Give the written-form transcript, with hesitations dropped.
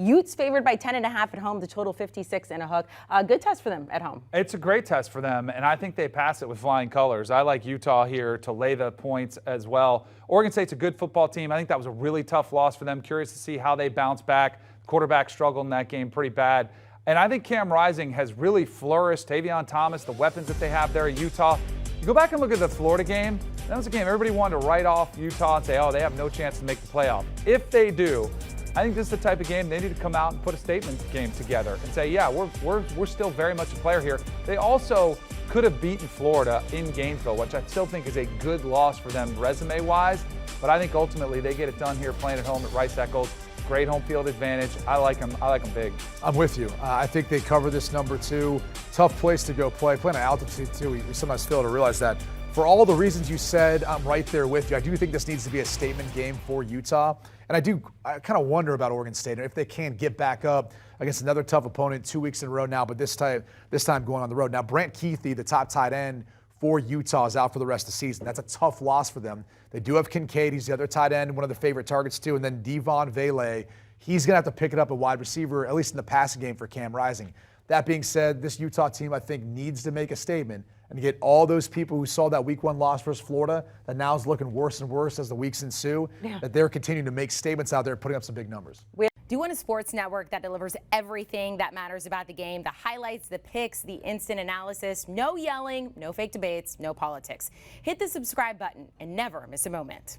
Utes favored by 10.5 at home. The total 56 and a hook. Good test for them at home. It's a great test for them, and I think they pass it with flying colors. I like Utah here to lay the points as well. Oregon State's a good football team. I think that was a really tough loss for them. Curious to see how they bounce back. Quarterback struggled in that game pretty bad. And I think Cam Rising has really flourished. Tavion Thomas, the weapons that they have there at Utah. You go back and look at the Florida game. That was a game everybody wanted to write off Utah and say, oh, they have no chance to make the playoff. If they do, I think this is the type of game they need to come out and put a statement game together and say, yeah, we're still very much a player here. They also could have beaten Florida in Gainesville, which I still think is a good loss for them resume-wise. But I think ultimately they get it done here playing at home at Rice-Eccles. Great home field advantage. I like them. I like them big. I'm with you. I think they cover this number 2. Tough place to go play. Playing on altitude too. We sometimes fail to realize that. For all the reasons you said, I'm right there with you. I do think this needs to be a statement game for Utah. And I kind of wonder about Oregon State if they can get back up against another tough opponent 2 weeks in a row now, but this time going on the road. Now, Brant Keithy, the top tight end for Utah, is out for the rest of the season. That's a tough loss for them. They do have Kincaid. He's the other tight end, one of the favorite targets too. And then Devon Vele. He's going to have to pick it up at wide receiver, at least in the passing game for Cam Rising. That being said, this Utah team, I think, needs to make a statement and get all those people who saw that week 1 loss versus Florida that now is looking worse and worse as the weeks ensue, that they're continuing to make statements out there, putting up some big numbers. Do you want a sports network that delivers everything that matters about the game? The highlights, the picks, the instant analysis, no yelling, no fake debates, no politics. Hit the subscribe button and never miss a moment.